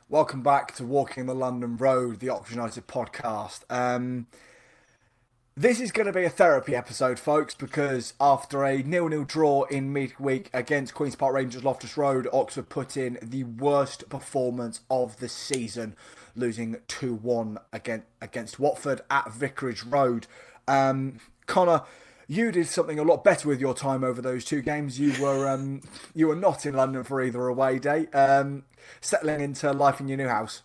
Welcome back to Walking the London Road, the Oxford United podcast. This is going to be a therapy episode, folks, because after a nil-nil draw in midweek against Queen's Park Rangers Loftus Road, Oxford put in the worst performance of the season, losing 2-1 against Watford at Vicarage Road. Conor, you did something a lot better with your time over those two games. You were not in London for either away day, settling into life in your new house.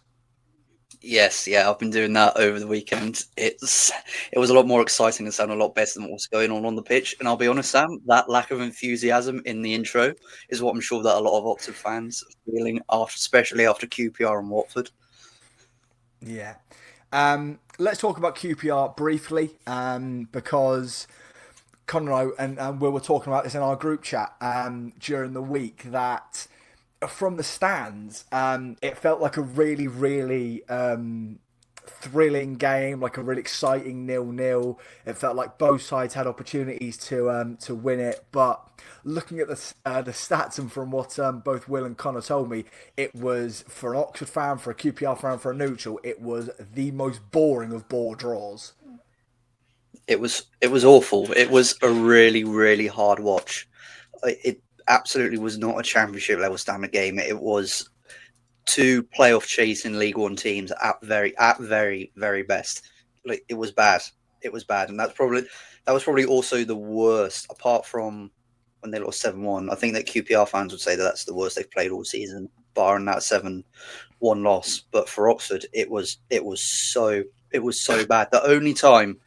Yes, yeah, I've been doing that over the weekend. It was a lot more exciting and sounded a lot better than what was going on the pitch. And I'll be honest, Sam, that lack of enthusiasm in the intro is what I'm sure that a lot of Oxford fans are feeling after, especially after QPR and Watford. Yeah. Let's talk about QPR briefly, because Conor and we were talking about this in our group chat during the week that from the stands, it felt like a really, really thrilling game, like a really exciting nil-nil. It felt like both sides had opportunities to win it, but looking at the stats and from what both Will and Connor told me, it was for an Oxford fan, for a QPR fan, for a neutral, it was the most boring of ball draws. It was awful. It was a really, really hard watch. It absolutely was not a championship level standard game. It was two playoff chasing League One teams at very best. Like it was bad. It was bad, and that was probably also the worst. Apart from when they lost 7-1, I think that QPR fans would say that that's the worst they've played all season, barring that 7-1 loss. But for Oxford, it was so bad. The only time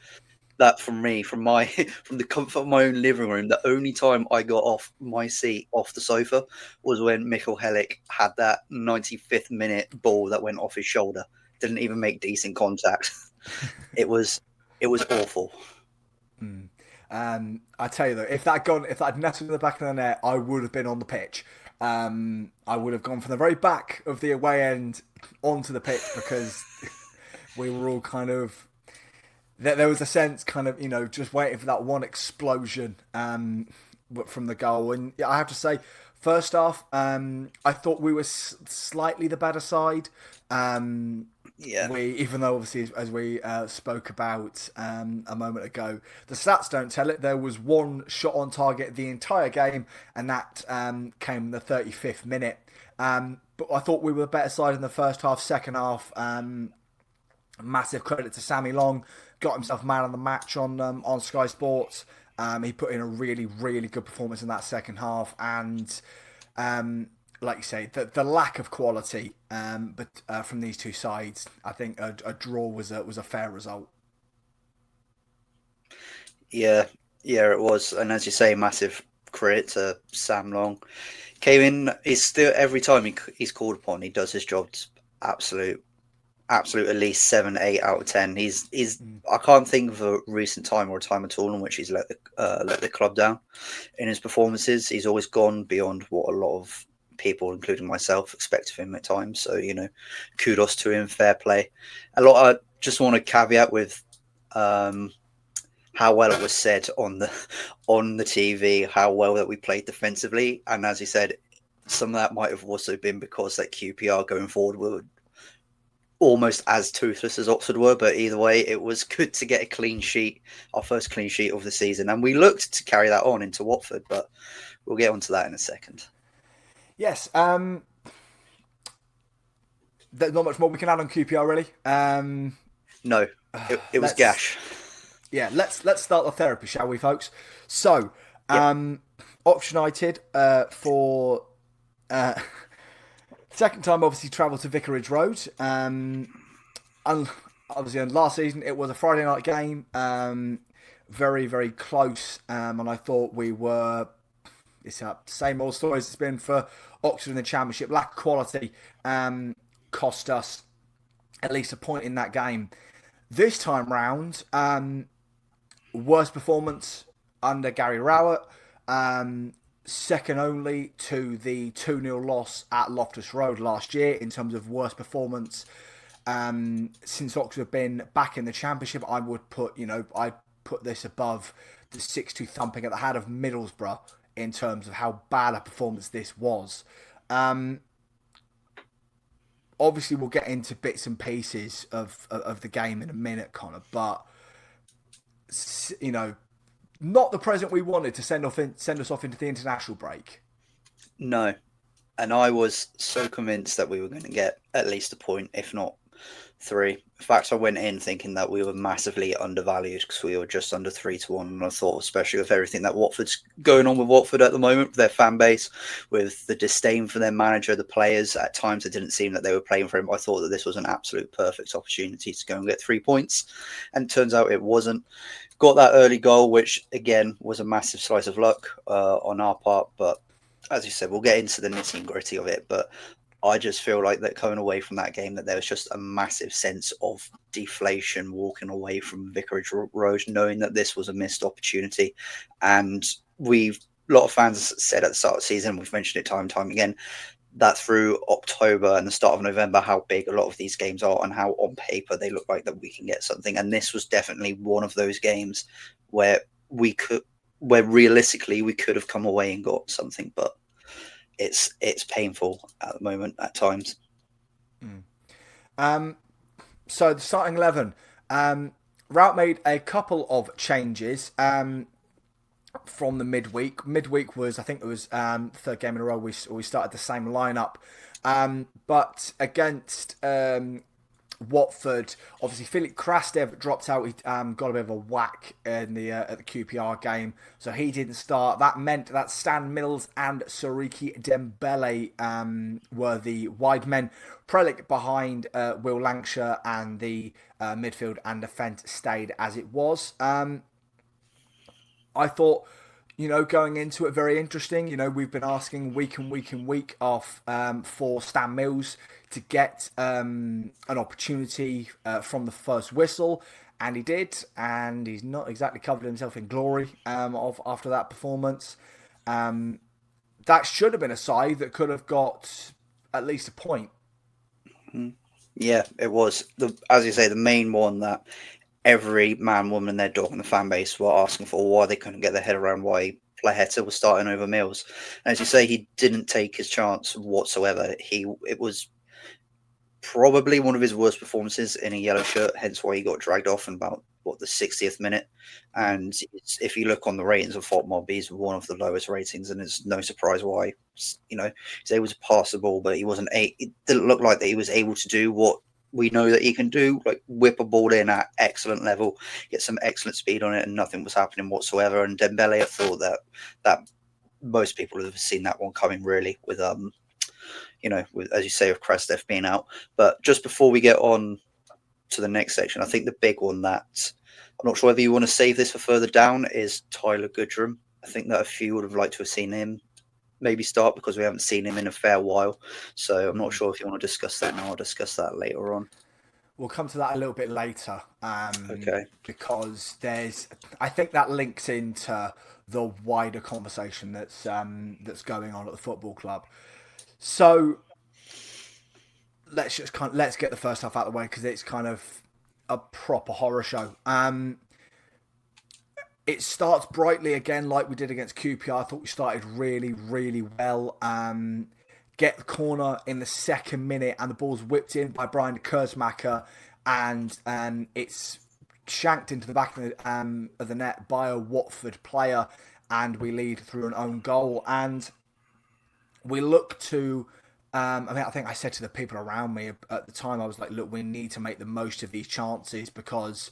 that from me, from my from the comfort of my own living room, the only time I got off my seat off the sofa was when Michael Hellick had that 95th minute ball that went off his shoulder. Didn't even make decent contact. It was it was awful. I tell you though, if that had netted in the back of the net, I would have been on the pitch. I would have gone from the very back of the away end onto the pitch because we were all kind of there was a sense kind of just waiting for that one explosion from the goal. And I have to say, first off, I thought we were slightly the better side. Yeah, We, even though obviously as we spoke about a moment ago, the stats don't tell it. There was one shot on target the entire game, and that came in the 35th minute. But I thought we were the better side in the first half. Second half, massive credit to Sammy Long, got himself man of the match on Sky Sports. He put in a really, really good performance in that second half, and like you say, the lack of quality, but from these two sides, I think a draw was a fair result. yeah, yeah. It was, and as you say, massive credit to Sam Long. Came in. He's still every time he's called upon, he does his job. Absolute absolute at least 7, 8 out of 10. He's I can't think of a recent time or a time at all in which he's let the club down in his performances. He's always gone beyond what a lot of people, including myself, expect of him at times. So kudos to him, fair play. I just want to caveat with um, how well it was said on the TV, how well that we played defensively, and as he said, some of that might have also been because that QPR going forward were almost as toothless as Oxford were, but either way, it was good to get a clean sheet, our first clean sheet of the season, and we looked to carry that on into Watford, but we'll get onto that in a second. Yes, there's not much more we can add on QPR really. No, it was Let's gash. let's start the therapy, shall we, folks? So, Yep, Oxford United for uh, second time obviously travelled to Vicarage Road. And obviously, last season it was a Friday night game, very very close, and I thought we were. It's the same old story as it's been for Oxford in the Championship. Lack of quality cost us at least a point in that game. This time round, worst performance under Gary Rowett, second only to the 2-0 loss at Loftus Road last year in terms of worst performance. Since Oxford have been back in the Championship, I put this above the 6-2 thumping at the head of Middlesbrough in terms of how bad a performance this was. obviously we'll get into bits and pieces of the game in a minute, Connor, but not the present we wanted to send us off into the international break. No, and I was so convinced that we were going to get at least a point, if not 3. In fact, I went in thinking that we were massively undervalued because we were just under 3-1. And I thought, especially with everything that Watford's going on with Watford at the moment, with their fan base, with the disdain for their manager, the players, at times it didn't seem that they were playing for him. I thought that this was an absolute perfect opportunity to go and get 3 points. And it turns out it wasn't. Got that early goal, which again was a massive slice of luck on our part. But as you said, we'll get into the nitty and gritty of it. But I just feel like that coming away from that game, that there was just a massive sense of deflation walking away from Vicarage Road, knowing that this was a missed opportunity. And a lot of fans said at the start of the season, we've mentioned it time and time again, that through October and the start of November, how big a lot of these games are and how on paper they look like that we can get something. And this was definitely one of those games where realistically we could have come away and got something, but it's painful at the moment at times. So the starting 11, Rout made a couple of changes from the midweek. Midweek was, I think it was third game in a row we started the same lineup, but against Watford, obviously Filip Krastev dropped out. He got a bit of a whack in at the QPR game, so he didn't start. That meant that Stan Mills and Sariki Dembele were the wide men. Prelic behind Will Lancashire, and the midfield and defence stayed as it was. I thought, going into it, very interesting. We've been asking week and week and week off for Stan Mills to get an opportunity from the first whistle, and he did, and he's not exactly covered himself in glory after that performance. That should have been a side that could have got at least a point. Yeah, it was. As you say, the main one that every man, woman, and their dog in the fan base were asking for, why they couldn't get their head around why Plaheta was starting over Mills. And as you say, he didn't take his chance whatsoever. It was probably one of his worst performances in a yellow shirt, hence why he got dragged off in about the 60th minute. And if you look on the ratings of FOTMob, he's one of the lowest ratings, and it's no surprise why. He's able to pass the ball, but it didn't look like that he was able to do what we know that he can do, like whip a ball in at excellent level, get some excellent speed on it, and nothing was happening whatsoever. And Dembele, I thought that most people have seen that one coming, really, with with, as you say, with Krastev being out. But just before we get on to the next section, I think the big one that I'm not sure whether you want to save this for further down is Tyler Goodrum. I think that a few would have liked to have seen him maybe start, because we haven't seen him in a fair while. So I'm not sure if you want to discuss that now. I'll discuss that later on. We'll come to that a little bit later. Okay. Because I think that links into the wider conversation that's going on at the football club. So let's get the first half out of the way, because it's kind of a proper horror show. It starts brightly again, like we did against QPR. I thought we started really, really well. Get the corner in the second minute, and the ball's whipped in by Brian Kurzmacher, and it's shanked into the back of the net by a Watford player, and we lead through an own goal. And we look to, I think I said to the people around me at the time, I was like, look, we need to make the most of these chances, because,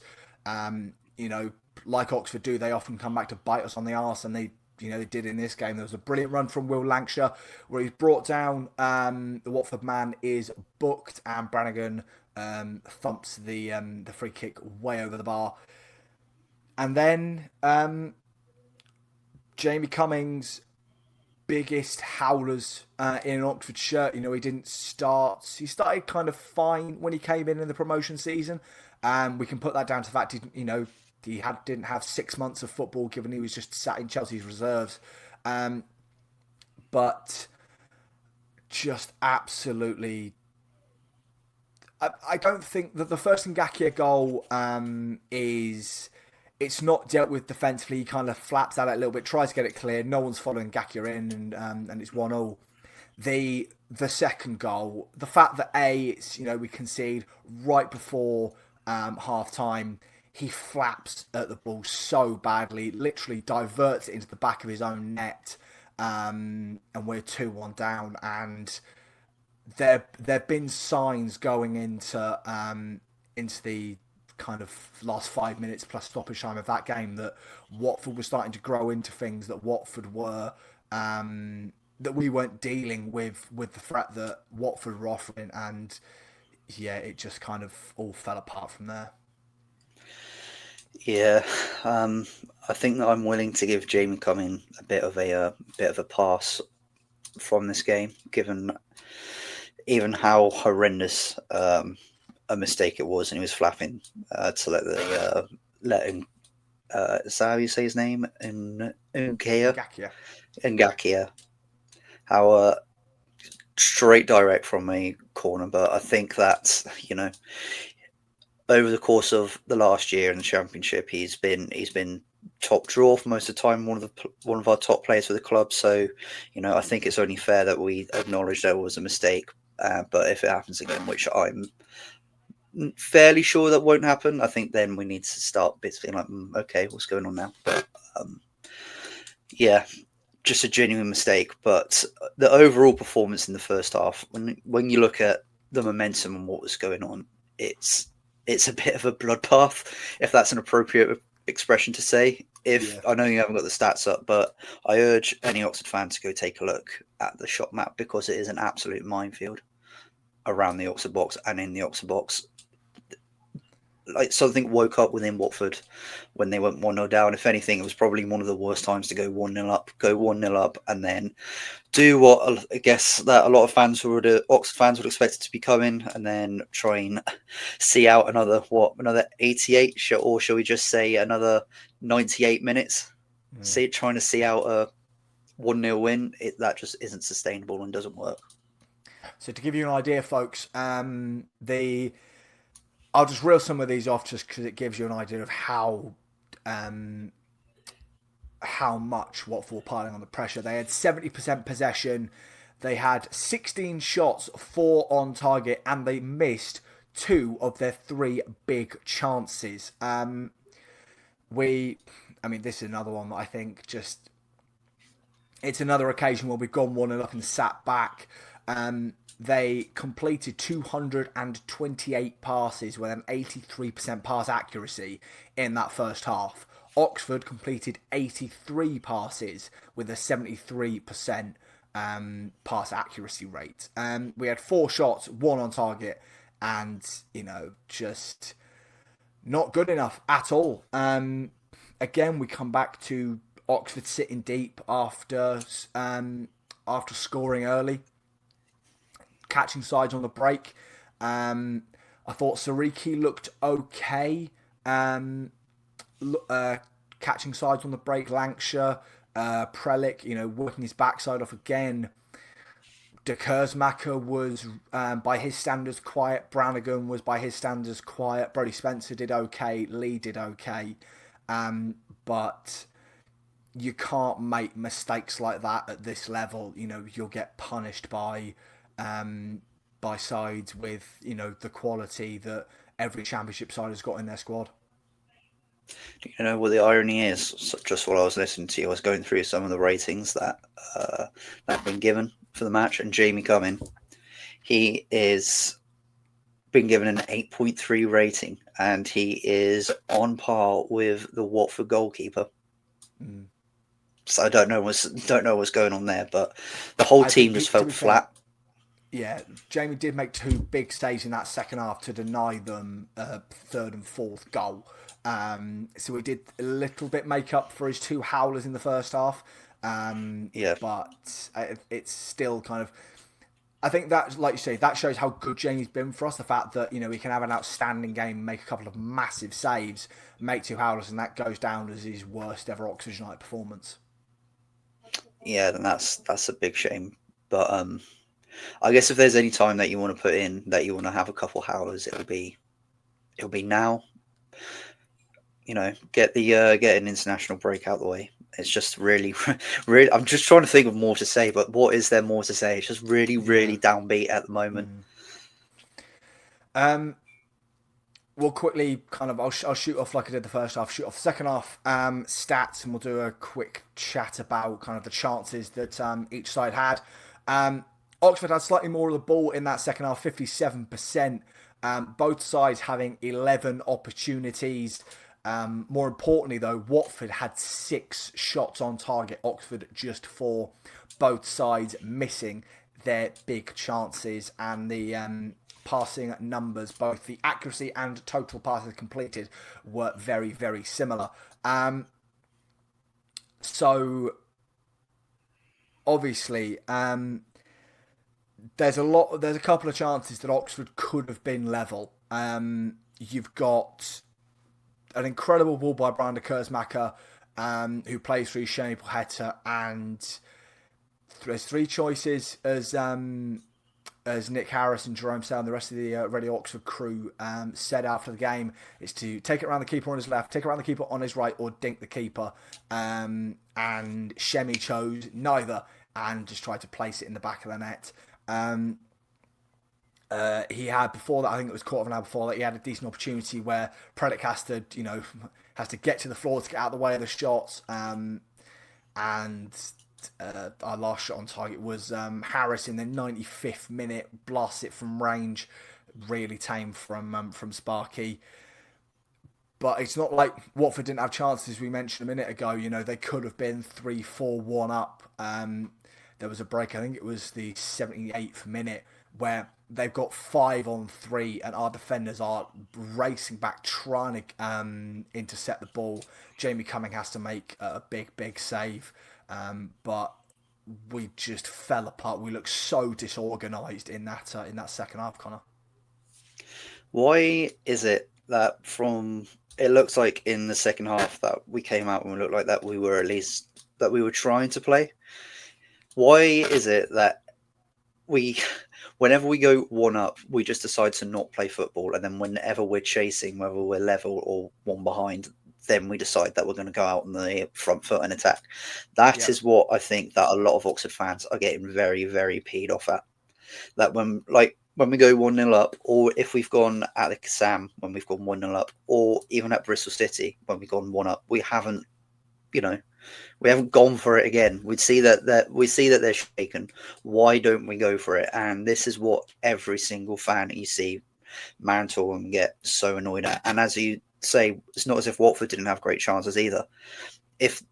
like Oxford do, they often come back to bite us on the arse, and they did in this game. There was a brilliant run from Will Lancashire where he's brought down, the Watford man is booked, and Brannigan thumps the free kick way over the bar. And then Jamie Cummings, biggest howlers in an Oxford shirt. He didn't start. He started kind of fine when he came in the promotion season. We can put that down to the fact he didn't have 6 months of football, given he was just sat in Chelsea's reserves. But just absolutely, I don't think that the first Ngakia goal is. It's not dealt with defensively. He kind of flaps at it a little bit, tries to get it clear. No one's following Ngakia in, and it's 1-0. the second goal, the fact that it's, we concede right before half time. He flaps at the ball so badly, literally diverts it into the back of his own net, and we're 2-1 down. And there've been signs going into the kind of last 5 minutes plus stoppage time of that game that Watford was starting to grow into things, that Watford were that we weren't dealing with the threat that Watford were offering, and yeah, it just kind of all fell apart from there. Yeah, I think that I'm willing to give Jamie Cumming a bit of a pass from this game, given even how horrendous a mistake it was, and he was flapping to let him. Is that how you say his name? Ngakia. Ngakia. How straight direct from a corner, but I think that over the course of the last year in the Championship, he's been top draw for most of the time, one of our top players for the club. So, I think it's only fair that we acknowledge there was a mistake. But if it happens again, which I'm fairly sure that won't happen, I think then we need to start bits being like, okay, what's going on now? But yeah, just a genuine mistake. But the overall performance in the first half, when you look at the momentum and what was going on, it's a bit of a bloodbath, if that's an appropriate expression to say. I know you haven't got the stats up, but I urge any Oxford fan to go take a look at the shot map, because it is an absolute minefield around the Oxford box and in the Oxford box. Like, something woke up within Watford when they went 1-0 down. If anything, it was probably one of the worst times to go 1-0 up, and then do what I guess that a lot of Oxford fans would expect it to be coming, and then try and see out another 88, or shall we just say another 98 minutes? Trying to see out a 1-0 win, that just isn't sustainable and doesn't work. So to give you an idea, folks, I'll just reel some of these off just because it gives you an idea of how much Watford were piling on the pressure. They had 70% possession. They had 16 shots, 4 on target, and they missed 2 of their 3 big chances. This is another one that I think just... It's another occasion where we've gone 1-0 up and sat back. They completed 228 passes with an 83% pass accuracy in that first half. Oxford completed 83 passes with a 73% pass accuracy rate. We had 4 shots, 1 on target, and, just not good enough at all. Again, we come back to Oxford sitting deep after scoring early, catching sides on the break. I thought Sariki looked okay. Catching sides on the break. Lancashire, Prelic, working his backside off again. De Kersmacher was, by his standards, quiet. Brannigan was, by his standards, quiet. Brody Spencer did okay. Lee did okay. But you can't make mistakes like that at this level. You'll get punished by sides with, the quality that every Championship side has got in their squad. You know what the irony is? Just while I was listening to you, I was going through some of the ratings that have been given for the match, and Jamie Cumming, he is been given an 8.3 rating, and he is on par with the Watford goalkeeper. So I don't know what's going on there, but the whole team just felt flat. Yeah, Jamie did make 2 big saves in that second half to deny them a 3rd and 4th goal. So he did a little bit make up for his 2 howlers in the first half. But it's still kind of... I think that, like you say, that shows how good Jamie's been for us. The fact that, he can have an outstanding game, make a couple of massive saves, make 2 howlers, and that goes down as his worst ever Oxford United performance. Yeah, then that's a big shame. But I guess if there's any time that you want to put in, that you want to have a couple howlers, it'll be now. Get an international break out the way, It's just really, really. I'm just trying to think of more to say, but what is there more to say? It's just really, Yeah. really downbeat at the moment. We'll quickly kind of, I'll shoot off like I did the first half, shoot off the second half stats, and we'll do a quick chat about kind of the chances that each side had. Oxford had slightly more of the ball in that second half, 57%. Both sides having 11 opportunities. More importantly, though, Watford had 6 shots on target, Oxford just 4. Both sides missing their big chances, and the passing numbers, both the accuracy and total passes completed, were very, very similar. So obviously, there's a couple of chances that Oxford could have been level. You've got an incredible ball by Branda Kurzmacher, who plays through Shani Poheta, and there's 3 choices as Nick Harris and Jerome Sale and the rest of the Ready Oxford crew said after the game. Is to take it around the keeper on his left, take it around the keeper on his right, or dink the keeper. And Shemi chose neither and just tried to place it in the back of the net. He had before that, I think it was quarter of an hour before that, he had a decent opportunity where Predic has to get to the floor to get out of the way of the shots. And our last shot on target was Harris in the 95th minute, blasts it from range, really tame from Sparky. But it's not like Watford didn't have chances. We mentioned a minute ago, they could have been 3-4-1 up. There was a break, I think it was the 78th minute, where they've got 5 on 3 and our defenders are racing back trying to intercept the ball. Jamie Cumming has to make a big save, but we just fell apart. We looked so disorganised in that second half, Connor. Why is it that it looks like in the second half that we came out and we looked like that we were trying to play? Why is it that whenever we go 1 up, we just decide to not play football, and then whenever we're chasing, whether we're level or 1 behind, then we decide that we're going to go out on the front foot and attack? That is what I think that a lot of Oxford fans are getting very, very peed off at. That when we go 1-0 up, or if we've gone at the Sam when we've gone 1-0 up, or even at Bristol City when we've gone 1 up, we haven't gone for it again. We see that they're shaken. Why don't we go for it? And this is what every single fan you see mantle and get so annoyed at. And as you say, it's not as if Watford didn't have great chances either. If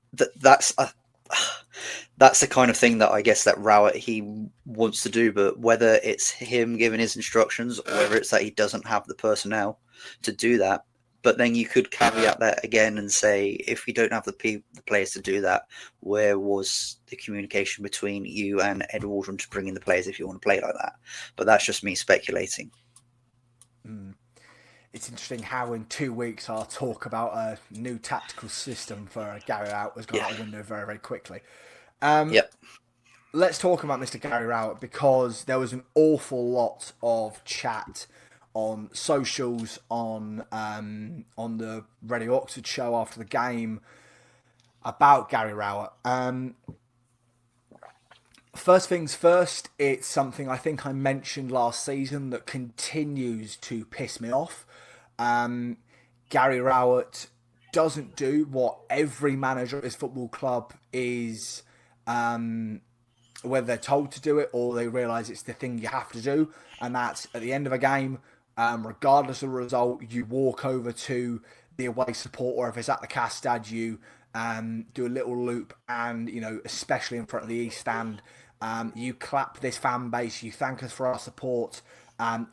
that's the kind of thing that I guess that Rowett he wants to do, but whether it's him giving his instructions or whether it's that he doesn't have the personnel to do that. But then you could caveat that again and say, if you don't have the players to do that, where was the communication between you and Ed Waldron to bring in the players if you want to play like that? But that's just me speculating. It's interesting how in 2 weeks our talk about a new tactical system for Gary Rowett has gone out the window very, very quickly. Yep. Let's talk about Mr. Gary Rowett, because there was an awful lot of chat on socials, on the Ready Oxford show after the game about Gary Rowett. First things first, it's something I think I mentioned last season that continues to piss me off. Gary Rowett doesn't do what every manager at his football club is, whether they're told to do it or they realise it's the thing you have to do, and that's at the end of a game, regardless of the result, you walk over to the away support, or if it's at the Castad, you do a little loop, and especially in front of the East Stand, you clap this fan base, you thank us for our support,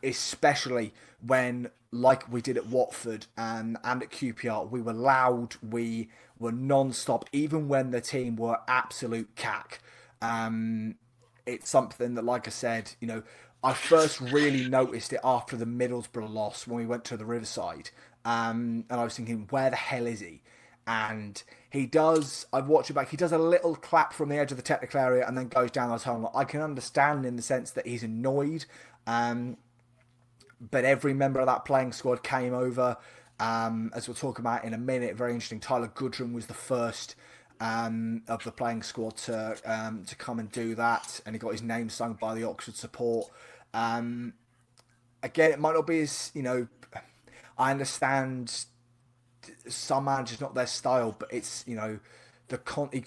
especially when, like we did at Watford and at QPR, we were loud, we were non-stop, even when the team were absolute cack. It's something that, like I said, I first really noticed it after the Middlesbrough loss when we went to the Riverside. And I was thinking, where the hell is he? And I've watched it back, he does a little clap from the edge of the technical area and then goes down the tunnel. I can understand in the sense that he's annoyed. But every member of that playing squad came over. As we'll talk about in a minute, very interesting. Tyler Goodrum was the first of the playing squad to come and do that, and he got his name sung by the Oxford support. Again, it might not be as I understand some managers not their style, but it's he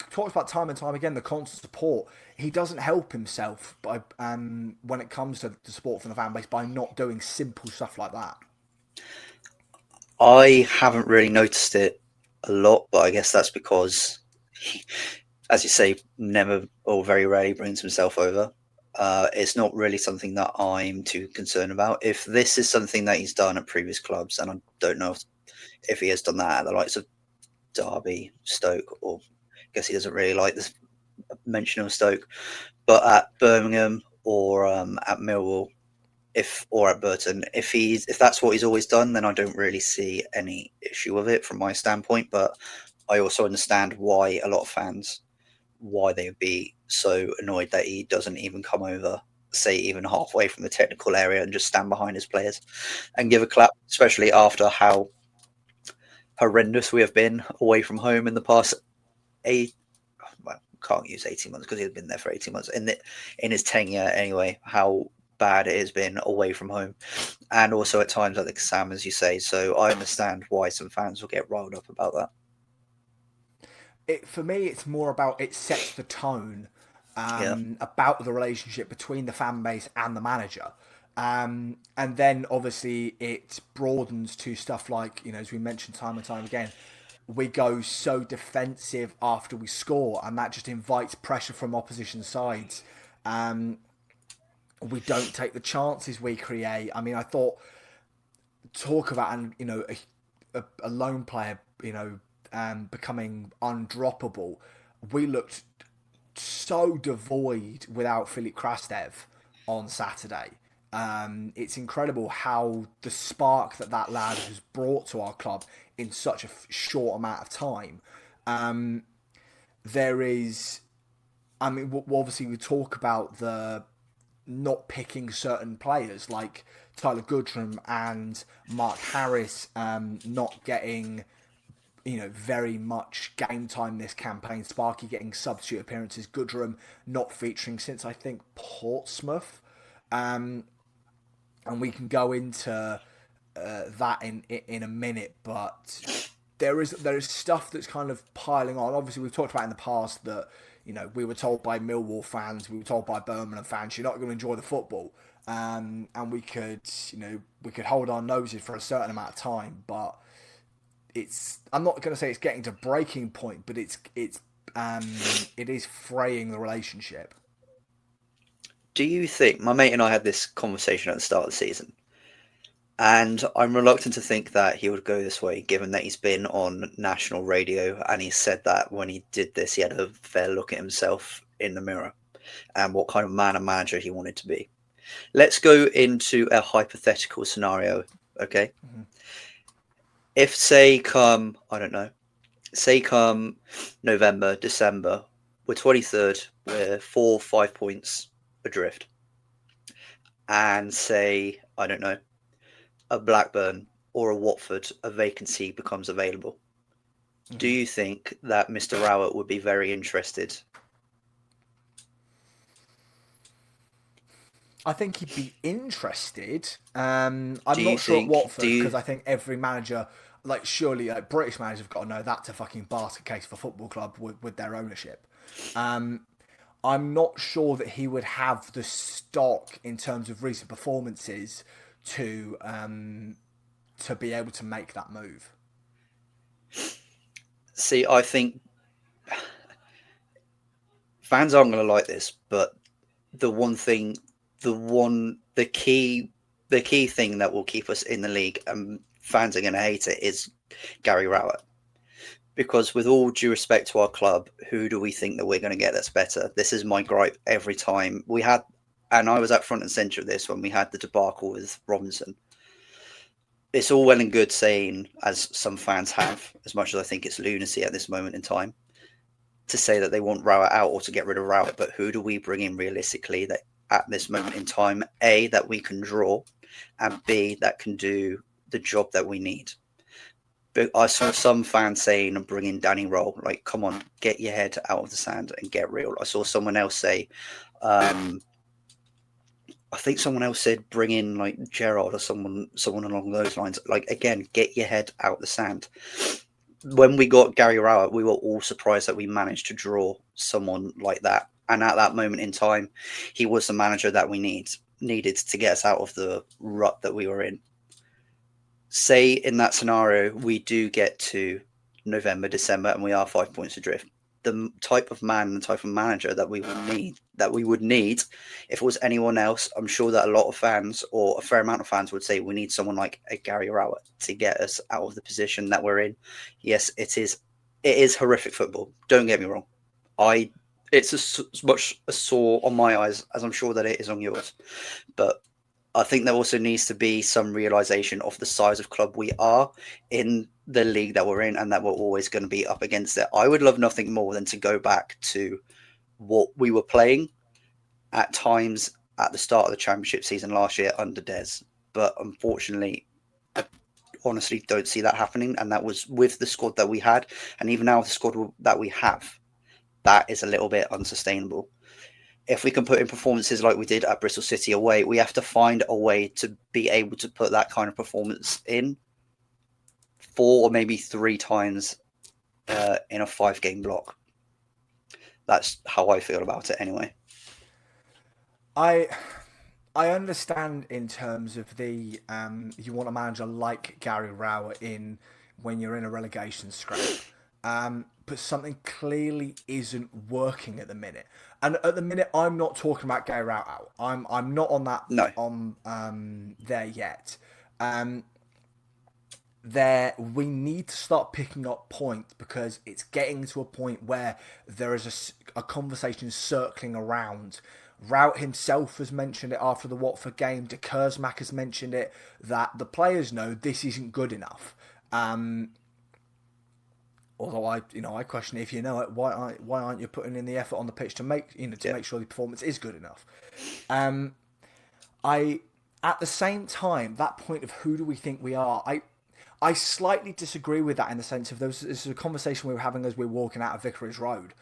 talks about time and time again the constant support. He doesn't help himself by when it comes to the support from the fan base by not doing simple stuff like that. I haven't really noticed it a lot, but I guess that's because he, as you say, never or very rarely brings himself over. It's not really something that I'm too concerned about. If this is something that he's done at previous clubs, and I don't know if he has done that at the likes of Derby, Stoke, or I guess he doesn't really like this mention of Stoke, but at Birmingham or at Millwall, or at Burton, if that's what he's always done, then I don't really see any issue with it from my standpoint. But I also understand why a lot of fans, why they would be so annoyed that he doesn't even come over, say even halfway from the technical area, and just stand behind his players and give a clap, especially after how horrendous we have been away from home in the past can't use 18 months because he's been there for 18 months in his tenure anyway, how bad it has been away from home, and also at times like the Sam, as you say. So I understand why some fans will get riled up about that. For me, it's more about it sets the tone Yeah. about the relationship between the fan base and the manager. And then obviously it broadens to stuff like, as we mentioned time and time again, we go so defensive after we score, and that just invites pressure from opposition sides. We don't take the chances we create. I mean, I thought talk about a lone player, becoming undroppable. We looked so devoid without Philip Krastev on Saturday. It's incredible how the spark that lad has brought to our club in such a short amount of time. There is, I mean, obviously we talk about the not picking certain players like Tyler Goodrum and Mark Harris not getting very much game time this campaign. Sparky getting substitute appearances. Goodrum not featuring since I think Portsmouth. And we can go into that in a minute, but there is stuff that's kind of piling on. Obviously, we've talked about in the past that we were told by Millwall fans, we were told by Birmingham fans, you're not going to enjoy the football, and we could hold our noses for a certain amount of time, but I'm not going to say it's getting to breaking point, but it is fraying the relationship. Do you think, my mate and I had this conversation at the start of the season, and I'm reluctant to think that he would go this way, given that he's been on national radio and he said that when he did this, he had a fair look at himself in the mirror and what kind of man and manager he wanted to be. Let's go into a hypothetical scenario, okay? Mm-hmm. If, say, come November, December, we're 23rd, we're 4-5 points adrift, and say, I don't know, a Blackburn or a Watford, a vacancy becomes available. Mm-hmm. Do you think that Mr. Rowett would be very interested? I think he'd be interested. I'm not sure at Watford, because I think every manager, surely British managers have got to know that's a fucking basket case for football club with their ownership. I'm not sure that he would have the stock in terms of recent performances to be able to make that move. See, I think fans aren't going to like this, but the key thing that will keep us in the league, and fans are going to hate it, is Gary Rowett. Because with all due respect to our club, who do we think that we're going to get that's better? This is my gripe every time. And I was at front and centre of this when we had the debacle with Robinson. It's all well and good saying, as some fans have, as much as I think it's lunacy at this moment in time, to say that they want Rowett out or to get rid of Rowett. But who do we bring in realistically that at this moment in time, A, that we can draw, and B, that can do the job that we need? But I saw some fans saying and bringing Danny Roll, like, come on, get your head out of the sand and get real. I saw someone else say, I think someone else said bring in like Gerard or someone along those lines. Like, again, get your head out the sand. When we got Gary Rowett, we were all surprised that we managed to draw someone like that. And at that moment in time, he was the manager that we needed to get us out of the rut that we were in. Say in that scenario, we do get to November, December, and we are 5 points adrift. The type of man, the type of manager that we would need, if it was anyone else, I'm sure that a lot of fans or a fair amount of fans would say we need someone like a Gary Rowett to get us out of the position that we're in. Yes, it is horrific football. Don't get me wrong. It's as much a sore on my eyes as I'm sure that it is on yours. But I think there also needs to be some realization of the size of club we are in the league that we're in, and that we're always going to be up against it. I would love nothing more than to go back to what we were playing at times at the start of the championship season last year under Des. But unfortunately, I honestly don't see that happening. And that was with the squad that we had. And even now with the squad that we have, that is a little bit unsustainable. If we can put in performances like we did at Bristol City away, we have to find a way to be able to put that kind of performance in 4 or maybe 3 times in a 5-game block. That's how I feel about it anyway. I understand in terms of the you want a manager like Gary Rowett in when you're in a relegation scrape. But something clearly isn't working at the minute. And at the minute, I'm not talking about Gary Rowett out. I'm not on that No. on there yet. There we need to start picking up points because it's getting to a point where there is a conversation circling around. Rout himself has mentioned it after the Watford game. De Kersmack has mentioned it, that the players know this isn't good enough. Although I question if you know it, why aren't you putting in the effort on the pitch to make make sure the performance is good enough? I at the same time, that point of who do we think we are, I slightly disagree with that in the sense of this is a conversation we were having as we were walking out of Vicarage Road.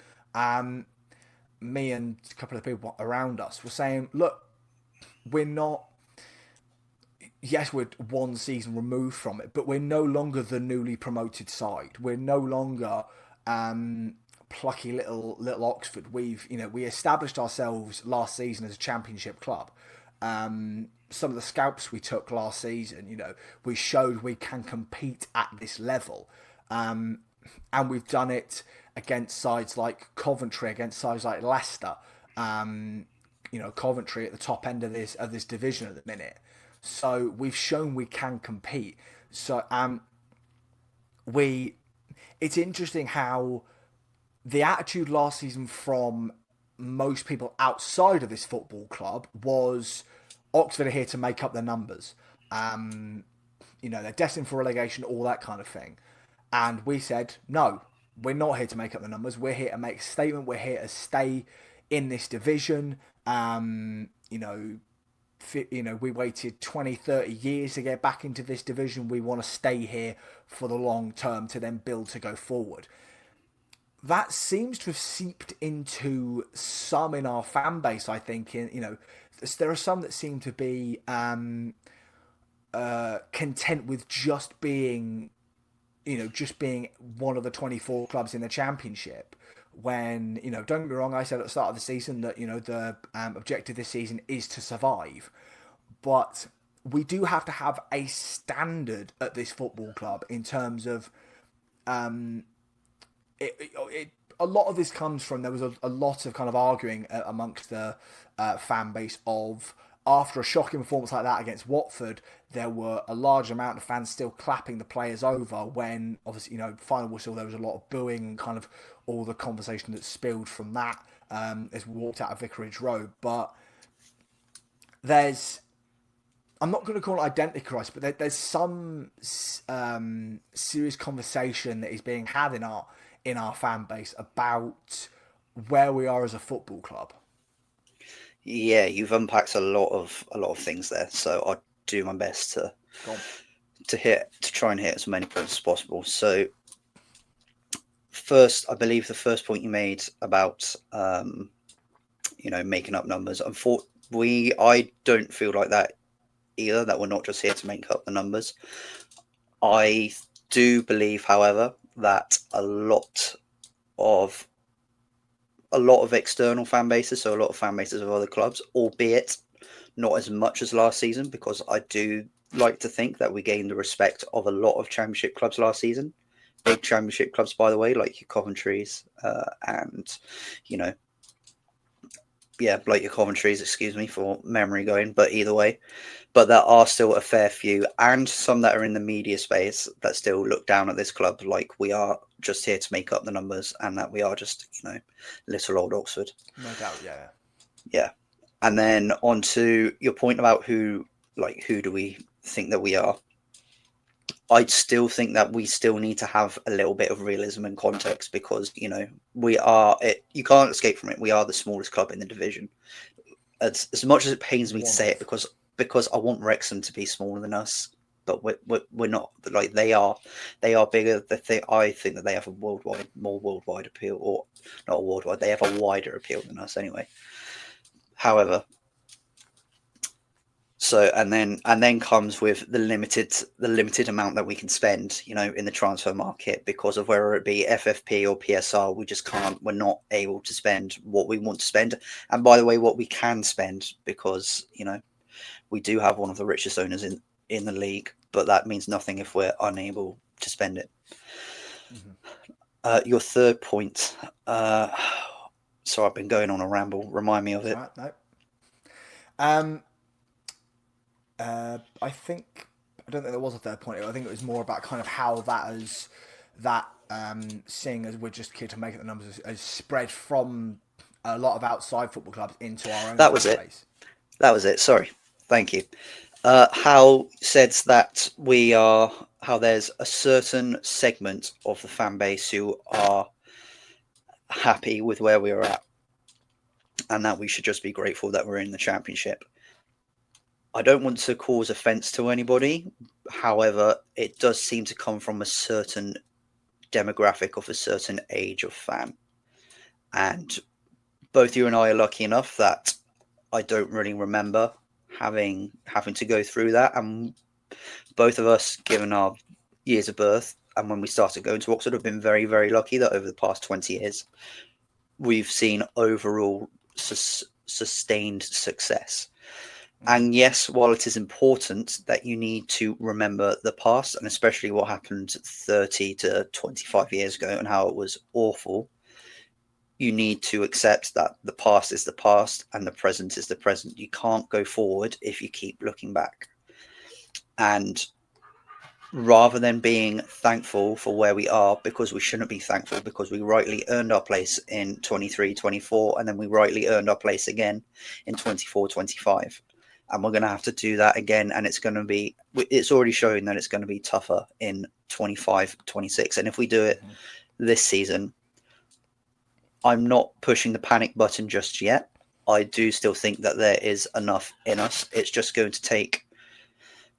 Me and a couple of people around us were saying, look, we're not. Yes, we're one season removed from it, but we're no longer the newly promoted side. We're no longer plucky little Oxford. We established ourselves last season as a championship club. Some of the scalps we took last season, we showed we can compete at this level, and we've done it against sides like Coventry, against sides like Leicester. Coventry at the top end of this division at the minute. So we've shown we can compete. So it's interesting how the attitude last season from most people outside of this football club was Oxford are here to make up the numbers. They're destined for relegation, all that kind of thing. And we said, no, we're not here to make up the numbers. We're here to make a statement. We're here to stay in this division. We waited 20, 30 years to get back into this division. We want to stay here for the long term to then build to go forward. That seems to have seeped into some in our fan base, I think. There are some that seem to be content with just being one of the 24 clubs in the championship. When, don't get me wrong, I said at the start of the season that, the objective this season is to survive. But we do have to have a standard at this football club in terms of a lot of this comes from, there was a lot of kind of arguing amongst the fan base of, after a shocking performance like that against Watford, there were a large amount of fans still clapping the players over when, obviously, final whistle, there was a lot of booing and kind of all the conversation that spilled from that as we walked out of Vicarage Road. But I'm not going to call it identity crisis, but there's some serious conversation that is being had in our fan base about where we are as a football club. Yeah, you've unpacked a lot of things there, so I'll do my best to try and hit as many points as possible. So first, I believe the first point you made about making up numbers. I don't feel like that either. That we're not just here to make up the numbers. I do believe, however, that a lot of external fan bases, so a lot of fan bases of other clubs, albeit not as much as last season, because I do like to think that we gained the respect of a lot of Championship clubs last season. Big Championship clubs, by the way, like your Coventry's and, like your Coventry's, excuse me for memory going, but either way. But there are still a fair few, and some that are in the media space that still look down at this club like we are just here to make up the numbers and that we are just, little old Oxford. No doubt, yeah. Yeah. And then on to your point about who do we think that we are? I'd still think that we still need to have a little bit of realism and context because, we are it. You can't escape from it. We are the smallest club in the division. As much as it pains me to say it, because I want Wrexham to be smaller than us, but we're not. Like they are bigger. I think that they have more worldwide appeal, or not worldwide. They have a wider appeal than us anyway. However, so and then comes with the limited amount that we can spend, in the transfer market because of whether it be FFP or PSR. We just can't. We're not able to spend what we want to spend. And by the way, what we can spend, because we do have one of the richest owners in the league, but that means nothing if we're unable to spend it. Mm-hmm. Your third point. So I've been going on a ramble. Remind me of it. Right, no. I don't think there was a third point. I think it was more about kind of how seeing as we're just here to make it the numbers has spread from a lot of outside football clubs into our own. That was it. That was it. Sorry. Thank you. How says that how there's a certain segment of the fan base who are happy with where we are at, and that we should just be grateful that we're in the Championship. I don't want to cause offence to anybody. However, it does seem to come from a certain demographic of a certain age of fan. And both you and I are lucky enough that I don't really remember having to go through that. And both of us, given our years of birth and when we started going to Oxford, have been very, very lucky that over the past 20 years, we've seen overall sustained success. And yes, while it is important that you need to remember the past, and especially what happened 30 to 25 years ago and how it was awful, you need to accept that the past is the past and the present is the present. You can't go forward if you keep looking back. And rather than being thankful for where we are, because we shouldn't be thankful, because we rightly earned our place in 23-24, and then we rightly earned our place again in 24-25. And we're going to have to do that again. And it's already showing that it's going to be tougher in 25-26. And if we do it this season, I'm not pushing the panic button just yet. I do still think that there is enough in us. It's just going to take,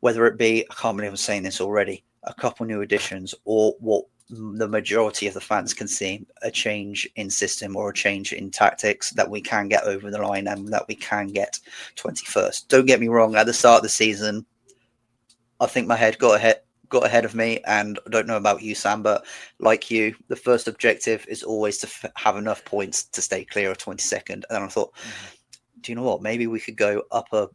whether it be, I can't believe I'm saying this already, a couple new additions, or what the majority of the fans can see, a change in system or a change in tactics, that we can get over the line and that we can get 21st. Don't get me wrong, at the start of the season, I think my head got ahead of me, and I don't know about you, Sam, but like you, the first objective is always to have enough points to stay clear of 22nd. And then I thought, do you know what? Maybe we could go upper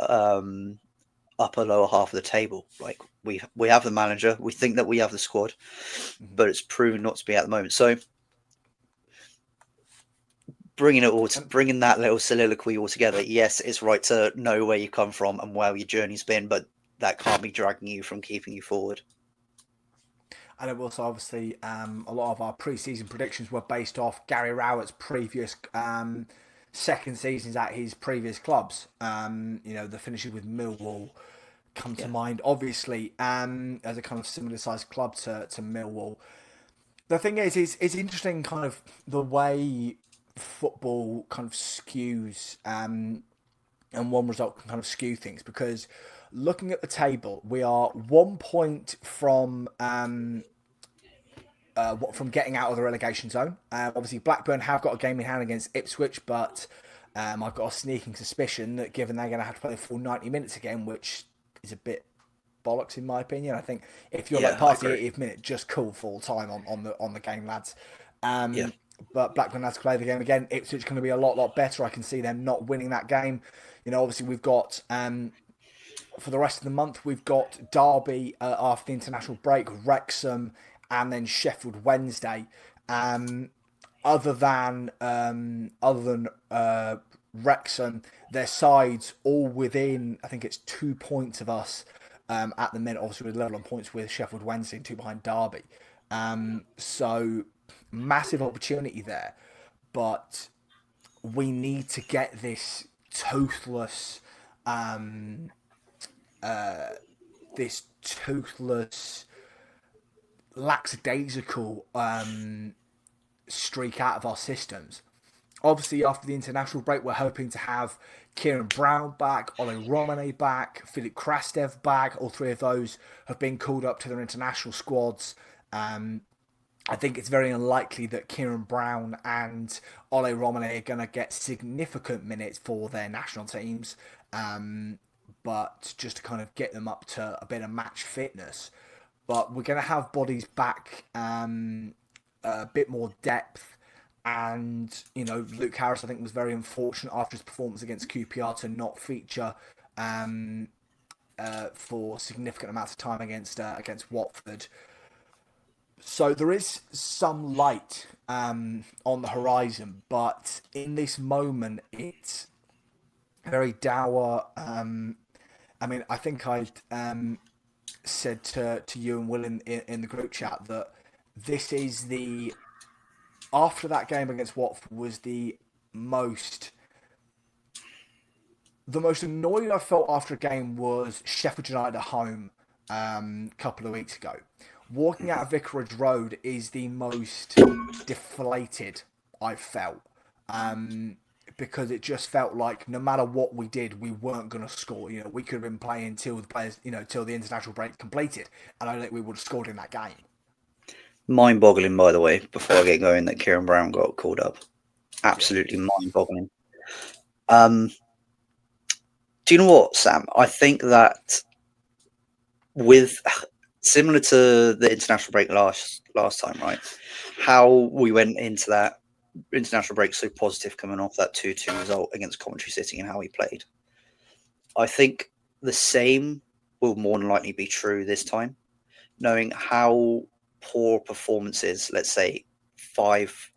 lower half of the table. Like we have the manager, we think that we have the squad, but it's proven not to be at the moment. So bringing that little soliloquy all together, yes, it's right to know where you come from and where your journey's been, but that can't be dragging you from keeping you forward. And it was obviously a lot of our pre-season predictions were based off Gary Rowett's previous second seasons at his previous clubs. The finishes with Millwall come to mind, obviously, as a kind of similar sized club to Millwall. The thing is it's interesting kind of the way football kind of skews and one result can kind of skew things, because looking at the table, we are 1 point from getting out of the relegation zone. Obviously, Blackburn have got a game in hand against Ipswich, but I've got a sneaking suspicion that given they're going to have to play the full 90 minutes again, which is a bit bollocks in my opinion. I think if you're like Yeah, I past the agree. 80th minute, just call full time on the game, lads. Yeah, But Blackburn has to play the game again. Ipswich going to be a lot better. I can see them not winning that game. Obviously we've got for the rest of the month, we've got Derby after the international break, Wrexham, and then Sheffield Wednesday. Um, other than Wrexham, their sides all within, I think it's 2 points of us at the minute. Obviously, we're level on points with Sheffield Wednesday and two behind Derby. So massive opportunity there, but we need to get this toothless this toothless, lackadaisical streak out of our systems. Obviously, after the international break, we're hoping to have Kieran Brown back, Ole Romane back, Philip Krastev back. All three of those have been called up to their international squads. I think it's very unlikely that Kieran Brown and Ole Romane are going to get significant minutes for their national teams. But just to kind of get them up to a bit of match fitness. But we're going to have bodies back, a bit more depth. And, Luke Harris, I think, was very unfortunate after his performance against QPR to not feature for significant amounts of time against Watford. So there is some light on the horizon, but in this moment, it's very dour. I think I said to you and Will in the group chat that this is after that game against Watford was most the most annoyed I felt after a game was Sheffield United at home a couple of weeks ago. Walking out of Vicarage Road is the most deflated I've felt. Because it just felt like no matter what we did, we weren't going to score. We could have been playing till the players, till the international break completed, and I don't think we would have scored in that game. mind-boggling, by the way. Before I get going, that Kieran Brown got called up. Absolutely Yeah. mind-boggling. Do you know what, Sam? I think that with similar to the international break last time, right? How we went into that international break so positive, coming off that 2-2 result against Coventry City, and how we played. I think the same will more than likely be true this time, knowing how poor performances, let's say five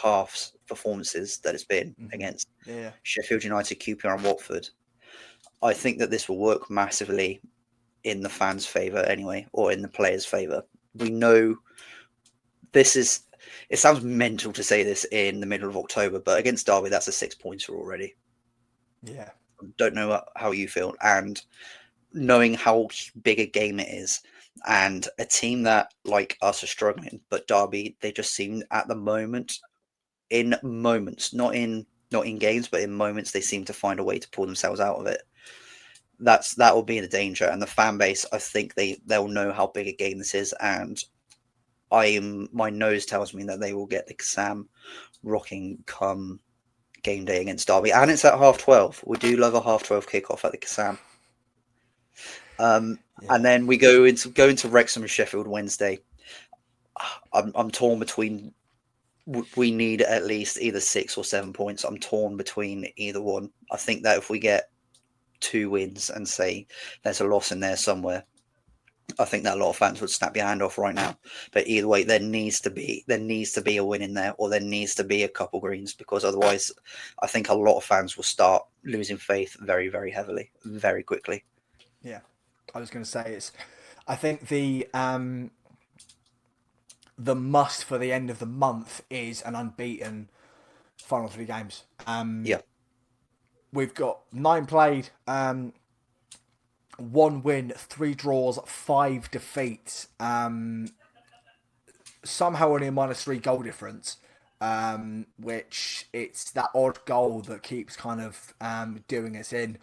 halves performances that it's been against Yeah. Sheffield United, QPR, and Watford. I think that this will work massively in the fans' favour anyway, or in the players' favour. We know this is. It sounds mental to say this in the middle of October, but against Derby, that's a 6-pointer already. Yeah. Don't know how you feel, and knowing how big a game it is, and a team that like us are struggling, but Derby, they just seem at the moment, in moments, not in games, but in moments, they seem to find a way to pull themselves out of it. That will be the danger, and the fan base, I think they'll know how big a game this is, and my nose tells me that they will get the Sam rocking come game day against Derby, and it's at 12:30. We do love a 12:30 kickoff at the Kassam. And then we go into Wrexham and Sheffield Wednesday. I'm torn between. We need at least either 6 or 7 points. I'm torn between either one. I think that if we get 2 wins and say there's a loss in there somewhere, I think that a lot of fans would snap your hand off right now. But either way, there needs to be a win in there, or there needs to be a couple greens, because otherwise, I think a lot of fans will start losing faith very, very heavily, very quickly. Yeah, I was going to say I think the must for the end of the month is an unbeaten final 3 games. Yeah, We've got 9 played, 1 win, 3 draws, 5 defeats. Somehow only a -3 goal difference, which it's that odd goal that keeps kind of doing us in.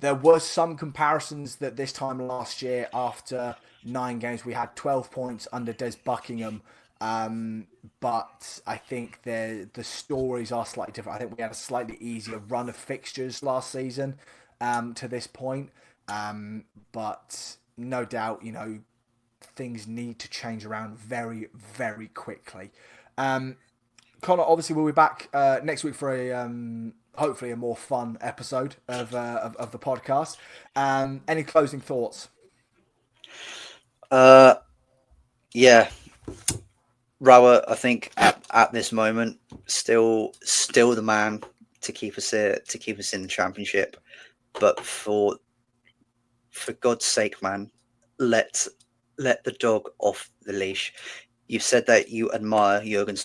There was some comparisons that this time last year, after 9 games, we had 12 points under Des Buckingham. But I think the stories are slightly different. I think we had a slightly easier run of fixtures last season to this point. But no doubt, things need to change around very, very quickly. Conor, obviously, we'll be back next week for a hopefully a more fun episode of the podcast. Any closing thoughts? Yeah, Rowett, I think at this moment, still the man to keep us here, to keep us in the Championship. But for God's sake, man, let the dog off the leash. You've said that you admire Jurgen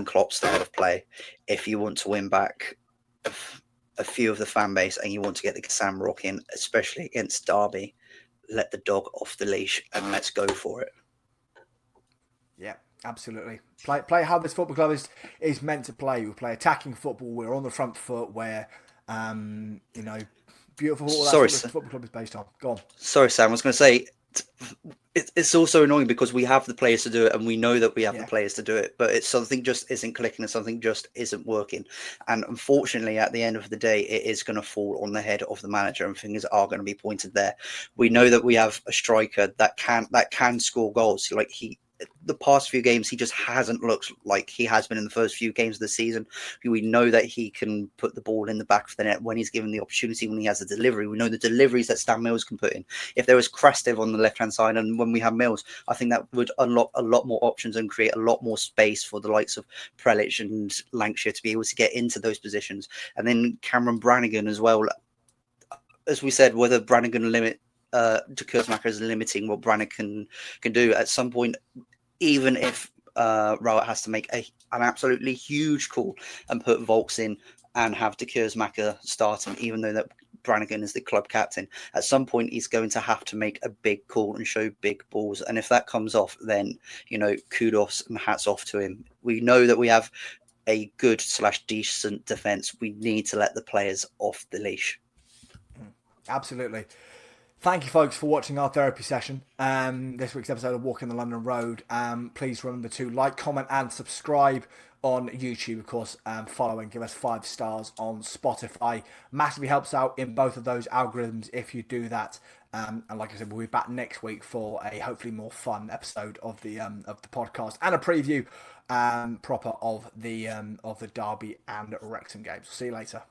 Klopp's style of play. If you want to win back a few of the fan base and you want to get the Sam Rock in, especially against Derby, let the dog off the leash and let's go for it. Yeah, absolutely. Play how this football club is meant to play. We play attacking football. We're on the front foot. Where beautiful football. That's what this football club is based on. Go on. Sorry, Sam. I was going to say it's also annoying because we have the players to do it, and we know that we have the players to do it, but it's something just isn't clicking, and something just isn't working. And unfortunately, at the end of the day, it is going to fall on the head of the manager, and fingers are going to be pointed there. We know that we have a striker that can score goals. Like the past few games, he just hasn't looked like he has been in the first few games of the season. We know that he can put the ball in the back of the net when he's given the opportunity, when he has the delivery. We know the deliveries that Stan Mills can put in. If there was Krastev on the left-hand side and when we have Mills, I think that would unlock a lot more options and create a lot more space for the likes of Prelic and Lancashire to be able to get into those positions. And then Cameron Brannigan as well. As we said, whether Brannigan limit de Keersmacher is limiting what Brannigan can do at some point, even if Rowett has to make an absolutely huge call and put Volks in and have de Keersmacher starting, even though that Brannigan is the club captain, at some point he's going to have to make a big call and show big balls. And if that comes off, then, kudos and hats off to him. We know that we have a good / decent defence. We need to let the players off the leash. Absolutely. Thank you, folks, for watching our therapy session. This week's episode of Walking the London Road. Please remember to like, comment, and subscribe on YouTube. Of course, follow and give us 5 stars on Spotify. Massively helps out in both of those algorithms if you do that. And like I said, we'll be back next week for a hopefully more fun episode of the podcast and a preview proper of the Derby and Wrexham games. See you later.